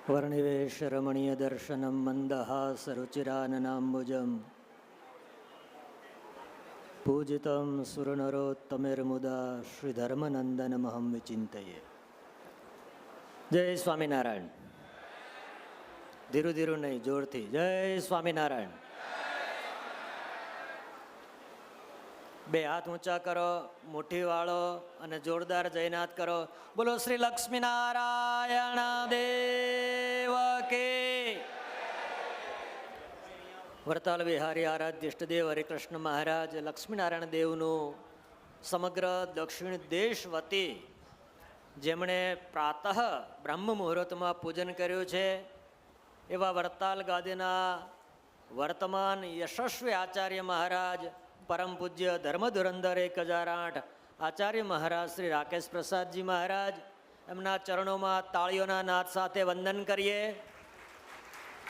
વર્ણિવેશ રમણીય દર્શનમ મંદહાસરુચિરાનનાંબુજમ પૂજિતમ સુરનરોત્તમેર્મુદા શ્રીધર્મનંદનમહં વિચિંતયે. જય સ્વામિનારાયણ. ધીરું ધીરું નહીં, જોરથી જય સ્વામિનારાયણ. બે હાથ ઊંચા કરો, મુઠ્ઠી વાળો અને જોરદાર જયનાથ કરો. બોલો શ્રી લક્ષ્મીનારાયણ દેવ કે. વરતાલ વિહારી આરાધ્ય ઇષ્ટદેવ હરિકૃષ્ણ મહારાજ લક્ષ્મીનારાયણ દેવનું સમગ્ર દક્ષિણ દેશ વતી જેમણે પ્રાતઃ બ્રહ્મ મુહૂર્તમાં પૂજન કર્યું છે એવા વરતાલ ગાદીના વર્તમાન યશસ્વી આચાર્ય મહારાજ પરમ પૂજ્ય ધર્મ ધુરંધર 1008 આચાર્ય મહારાજ શ્રી રાકેશ પ્રસાદજી મહારાજ, એમના ચરણોમાં તાળીઓના નાદ સાથે વંદન કરીએ.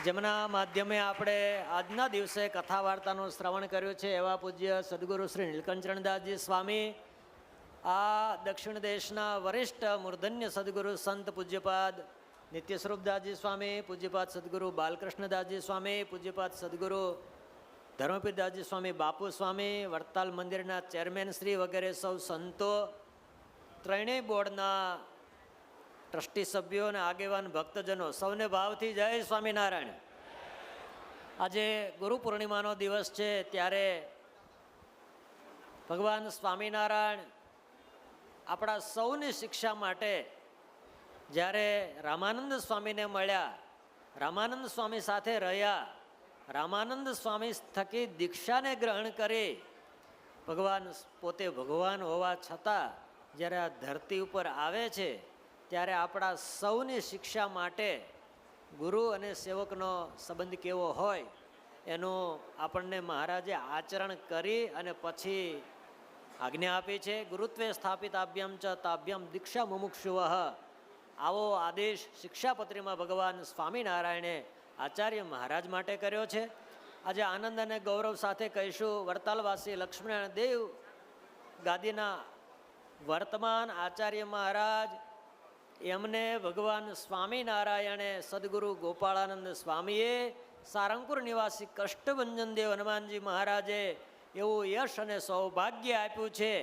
જેમના માધ્યમે આપણે આજના દિવસે કથા વાર્તાનું શ્રવણ કર્યું છે એવા પૂજ્ય સદગુરુ શ્રી નીલકંઠચરણદાસજી સ્વામી, આ દક્ષિણ દેશના વરિષ્ઠ મૂર્ધન્ય સદગુરુ સંત પૂજ્યપાદ નિત્ય સ્વરૂપદાસજી સ્વામી, પૂજ્યપાદ સદગુરુ બાલકૃષ્ણદાસજી સ્વામી, પૂજ્યપાદ સદગુરુ ધર્મપીરદાસજી સ્વામી બાપુ સ્વામી, વડતાલ મંદિરના ચેરમેન શ્રી વગેરે સૌ સંતો, ત્રણેય બોર્ડના ટ્રસ્ટી સભ્યો અને આગેવાન ભક્તજનો, સૌને ભાવથી જય સ્વામિનારાયણ. આજે ગુરુ પૂર્ણિમાનો દિવસ છે ત્યારે ભગવાન સ્વામિનારાયણ આપણા સૌની શિક્ષા માટે જ્યારે રામાનંદ સ્વામીને મળ્યા, રામાનંદ સ્વામી સાથે રહ્યા, રામાનંદ સ્વામી થકી દીક્ષાને ગ્રહણ કરી, ભગવાન પોતે ભગવાન હોવા છતાં જ્યારે આ ધરતી ઉપર આવે છે ત્યારે આપણા સૌની શિક્ષા માટે ગુરુ અને સેવકનો સંબંધ કેવો હોય એનું આપણને મહારાજે આચરણ કરી અને પછી આજ્ઞા આપી છે. ગુરુત્વે સ્થાપિતાભ્યામ ચ તાભ્યામ દીક્ષા મુમુક્ષુવઃ, આવો આદેશ શિક્ષાપત્રીમાં ભગવાન સ્વામિનારાયણે આચાર્ય મહારાજ માટે કર્યો છે. આજે આનંદ અને ગૌરવ સાથે કહીશું, વડતાલવાસી લક્ષ્મીનારાયણ દેવ ગાદીના વર્તમાન આચાર્ય મહારાજ, એમને ભગવાન સ્વામિનારાયણે સદગુરુ ગોપાળાનંદ સ્વામીએ, સારંગપુર નિવાસી કષ્ટભંજન દેવ હનુમાનજી મહારાજે એવું યશ અને સૌભાગ્ય આપ્યું છે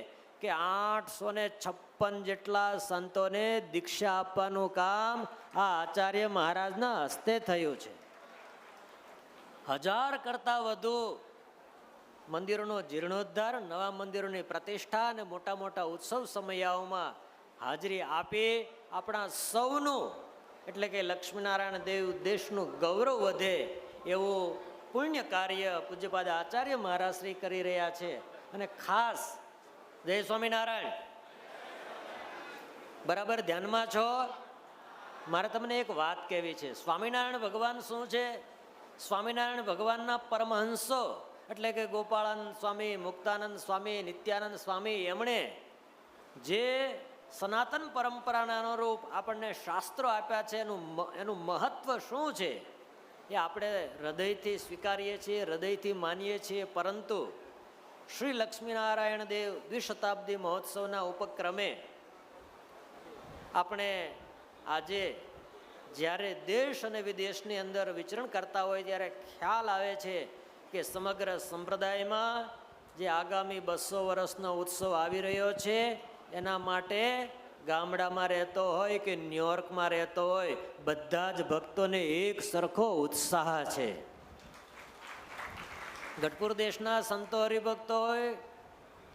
કે 856 જેટલા સંતોને દીક્ષા આપવાનું કામ આ આચાર્ય મહારાજના હસ્તે થયું છે. 1000 કરતાં વધુ મંદિરોનો જીર્ણોદ્ધાર, નવા મંદિરોની પ્રતિષ્ઠા અને મોટા મોટા ઉત્સવ સમયાઓમાં હાજરી આપી આપણા સૌનું એટલે કે લક્ષ્મીનારાયણ દેવ દેશનું ગૌરવ વધે એવું પુણ્ય કાર્ય પૂજ્યપાદ આચાર્ય મહારાજ શ્રી કરી રહ્યા છે. અને ખાસ જય સ્વામિનારાયણ, બરાબર ધ્યાનમાં છો? મારે તમને એક વાત કહેવી છે. સ્વામિનારાયણ ભગવાન શું છે? સ્વામિનારાયણ ભગવાનના પરમહંસો એટલે કે ગોપાળાનંદ સ્વામી, મુક્તાનંદ સ્વામી, નિત્યાનંદ સ્વામી, એમણે જે સનાતન પરંપરાના અનુરૂપ આપણને શાસ્ત્રો આપ્યા છે એનું મહત્વ શું છે એ આપણે હૃદયથી સ્વીકારીએ છીએ, હૃદયથી માનીએ છીએ. પરંતુ શ્રી લક્ષ્મીનારાયણ દેવ દ્વિશતાબ્દી મહોત્સવના ઉપક્રમે આપણે આજે જ્યારે દેશ અને વિદેશની અંદર વિચરણ કરતા હોય ત્યારે ખ્યાલ આવે છે કે સમગ્ર સંપ્રદાયમાં જે આગામી 200 વર્ષનો ઉત્સવ આવી રહ્યો છે એના માટે ગામડામાં રહેતો હોય કે ન્યુયોર્કમાં રહેતો હોય, બધા જ ભક્તોને એક સરખો ઉત્સાહ છે. ગઢપુર દેશના સંતો હરિભક્તો હોય,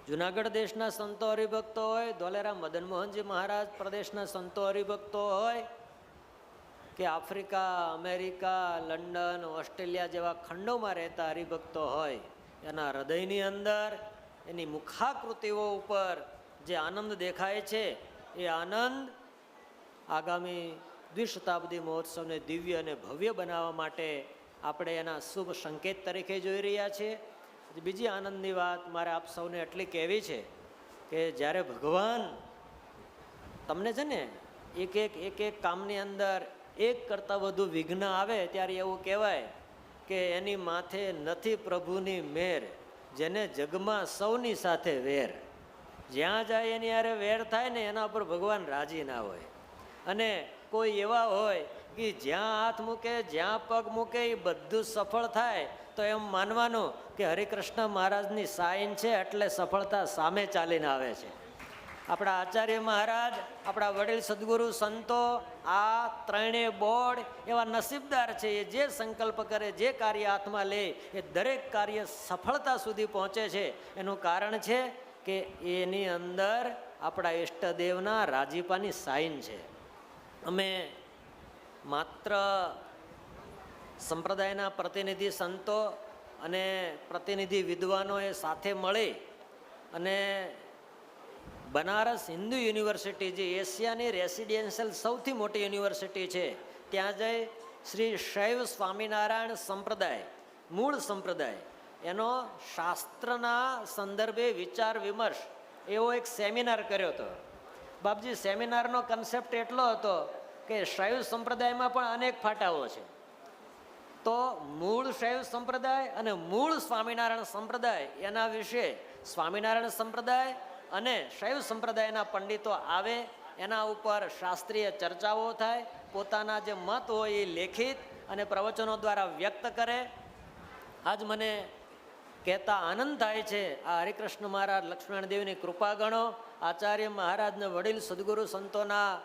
જુનાગઢ દેશના સંતો હરિભક્તો હોય, ધોલેરા મદન મોહનજી મહારાજ પ્રદેશના સંતો હરિભક્તો હોય કે આફ્રિકા, અમેરિકા, લંડન, ઓસ્ટ્રેલિયા જેવા ખંડોમાં રહેતા હરિભક્તો હોય, એના હૃદયની અંદર એની મુખાકૃતિઓ ઉપર જે આનંદ દેખાય છે એ આનંદ આગામી દ્વિશતાબ્દી મહોત્સવને દિવ્ય અને ભવ્ય બનાવવા માટે આપણે એના શુભ સંકેત તરીકે જોઈ રહ્યા છીએ. બીજી આનંદની વાત મારે આપ સૌને એટલી કહેવી છે કે જ્યારે ભગવાન તમને છે ને એક કામની અંદર એક કરતાં વધુ વિઘ્ન આવે ત્યારે એવું કહેવાય કે એની માથે નથી પ્રભુની મેર, જેને જગમાં સૌની સાથે વેર. જ્યાં જાય એની હારે વેર થાય ને એના ઉપર ભગવાન રાજી ના હોય. અને કોઈ એવા હોય કે જ્યાં હાથ મૂકે જ્યાં પગ મૂકે એ બધું સફળ થાય તો એમ માનવાનું કે હરિકૃષ્ણ મહારાજની સાઈન છે એટલે સફળતા સામે ચાલીને આવે છે. આપણા આચાર્ય મહારાજ, આપણા વડીલ સદગુરુ સંતો, આ ત્રણેય બોર્ડ એવા નસીબદાર છે. એ જે સંકલ્પ કરે, જે કાર્ય હાથમાં લે એ દરેક કાર્ય સફળતા સુધી પહોંચે છે. એનું કારણ છે કે એની અંદર આપણા ઈષ્ટદેવના રાજીપાની સાઈન છે. અમે માત્ર સંપ્રદાયના પ્રતિનિધિ સંતો અને પ્રતિનિધિ વિદ્વાનોએ સાથે મળી અને બનારસ હિન્દુ યુનિવર્સિટી, જે એશિયાની રેસિડેન્શિયલ સૌથી મોટી યુનિવર્સિટી છે, ત્યાં જઈ શ્રી શૈવ સ્વામિનારાયણ સંપ્રદાય, મૂળ સંપ્રદાય, એનો શાસ્ત્રના સંદર્ભે વિચાર વિમર્શ એવો એક સેમિનાર કર્યો હતો. બાપજી, સેમિનારનો કન્સેપ્ટ એટલો હતો કે શૈવ સંપ્રદાયમાં પણ અનેક ફાટાઓ છે, તો મૂળ શૈવ સંપ્રદાય અને મૂળ સ્વામિનારાયણ સંપ્રદાય એના વિશે સ્વામિનારાયણ સંપ્રદાય અને શૈવ સંપ્રદાયના પંડિતો આવે, એના ઉપર શાસ્ત્રીય ચર્ચાઓ થાય, પોતાના જે મત હોય એ લેખિત અને પ્રવચનો દ્વારા વ્યક્ત કરે. આજ મને કહેતા આનંદ થાય છે, આ હરિકૃષ્ણ મહારાજ લક્ષ્મણદેવની કૃપા ગણો, આચાર્ય મહારાજને વડીલ સદગુરુ સંતોના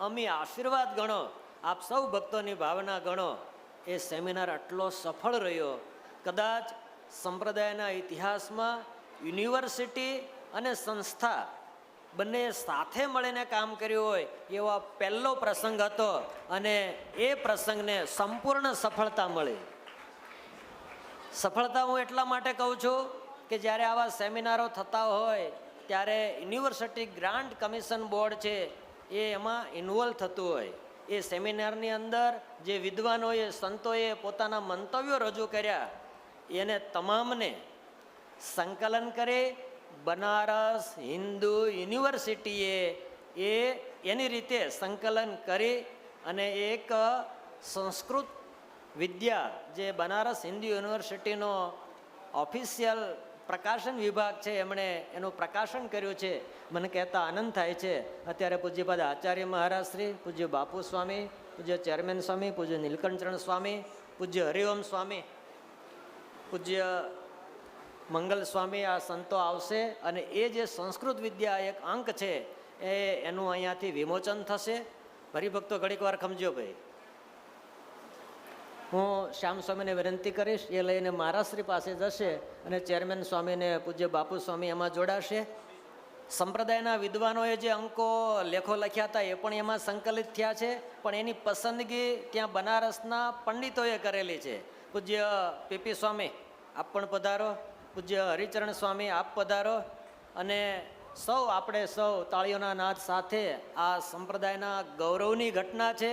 અમી આશીર્વાદ ગણો, આપ સૌ ભક્તોની ભાવના ગણો. એ સેમિનાર આટલો સફળ રહ્યો. કદાચ સંપ્રદાયના ઇતિહાસમાં યુનિવર્સિટી અને સંસ્થા બંને સાથે મળીને કામ કર્યું હોય એવો પહેલો પ્રસંગ હતો અને એ પ્રસંગને સંપૂર્ણ સફળતા મળી. સફળતા હું એટલા માટે કહું છું કે જ્યારે આવા સેમિનારો થતા હોય ત્યારે યુનિવર્સિટી ગ્રાન્ટ કમિશન બોર્ડ છે એ એમાં ઇન્વોલ્વ થતું હોય. એ સેમિનારની અંદર જે વિદ્વાનોએ, સંતોએ પોતાના મંતવ્યો રજૂ કર્યા એને તમામને સંકલન કરી બનારસ હિન્દુ યુનિવર્સિટીએ એની રીતે સંકલન કરી અને એક સંસ્કૃત વિદ્યા, જે બનારસ હિન્દુ યુનિવર્સિટીનો ઓફિશિયલ પ્રકાશન વિભાગ છે, એમણે એનું પ્રકાશન કર્યું છે. મને કહેતા આનંદ થાય છે. અત્યારે પૂજ્યપાદ આચાર્ય મહારાજ શ્રી, પૂજ્ય બાપુ સ્વામી, પૂજ્ય ચેરમેન સ્વામી, પૂજ્ય નીલકંઠચરણ સ્વામી, પૂજ્ય હરિઓમ સ્વામી, પૂજ્ય મંગલ સ્વામી, આ સંતો આવશે અને એ જે સંસ્કૃત વિદ્યા એક અંક છે એનું અહીંયાથી વિમોચન થશે. હરિભક્તો ઘડીક વાર ખમજો ભાઈ. હું શ્યામ સ્વામીને વિનંતી કરીશ, એ લઈને મહારાજશ્રી પાસે જશે અને ચેરમેન સ્વામીને પૂજ્ય બાપુ સ્વામી એમાં જોડાશે. સંપ્રદાયના વિદ્વાનોએ જે અંકો લેખો લખ્યા હતા એ પણ એમાં સંકલિત થયા છે, પણ એની પસંદગી ત્યાં બનારસના પંડિતોએ કરેલી છે. પૂજ્ય પીપી સ્વામી આપ પણ પધારો, પૂજ્ય હરિચરણ સ્વામી આપ પધારો, અને સૌ આપણે સૌ તાળીઓના નાદ સાથે આ સંપ્રદાયના ગૌરવની ઘટના છે.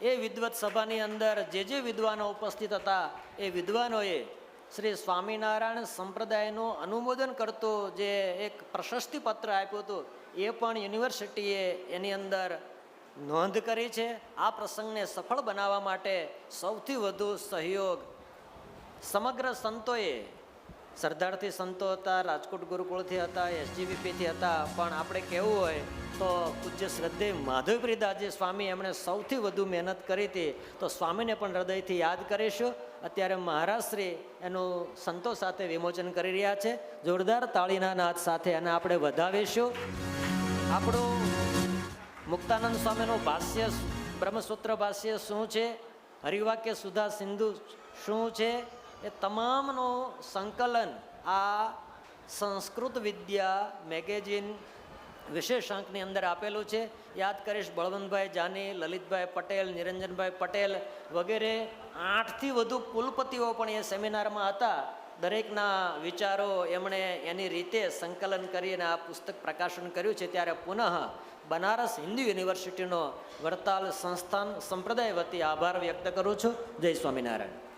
એ વિદ્વત સભાની અંદર જે વિદ્વાનો ઉપસ્થિત હતા એ વિદ્વાનોએ શ્રી સ્વામિનારાયણ સંપ્રદાયનું અનુમોદન કરતું જે એક પ્રશસ્તિ પત્ર આપ્યું હતું એ પણ યુનિવર્સિટીએ એની અંદર નોંધ કરી છે. આ પ્રસંગને સફળ બનાવવા માટે સૌથી વધુ સહયોગ સમગ્ર સંતોએ, સરદારથી સંતો હતા, રાજકોટ ગુરુકુળથી હતા, એસજીવીપીથી હતા, પણ આપણે કહેવું હોય તો પૂજ્ય શ્રદ્ધેય માધવપ્રિદાસજી સ્વામી, એમણે સૌથી વધુ મહેનત કરી હતી. તો સ્વામીને પણ હૃદયથી યાદ કરીશું. અત્યારે મહારાજશ્રી એનું સંતો સાથે વિમોચન કરી રહ્યા છે. જોરદાર તાળીના નાદ સાથે અને આપણે વધાવીશું. આપણું મુક્તાનંદ સ્વામીનું ભાષ્ય, બ્રહ્મસૂત્ર ભાષ્ય શું છે, હરિવાક્ય સુધા સિંધુ શું છે, એ તમામનું સંકલન આ સંસ્કૃત વિદ્યા મેગેઝિન વિશેષાંકની અંદર આપેલું છે. યાદ કરીશ બળવંતભાઈ જાની, લલિતભાઈ પટેલ, નિરંજનભાઈ પટેલ વગેરે 8થી વધુ કુલપતિઓ પણ એ સેમિનારમાં હતા. દરેકના વિચારો એમણે એની રીતે સંકલન કરીને આ પુસ્તક પ્રકાશન કર્યું છે. ત્યારે પુનઃ બનારસ હિન્દુ યુનિવર્સિટીનો વડતાલ સંસ્થાન સંપ્રદાય વતી આભાર વ્યક્ત કરું છું. જય સ્વામિનારાયણ.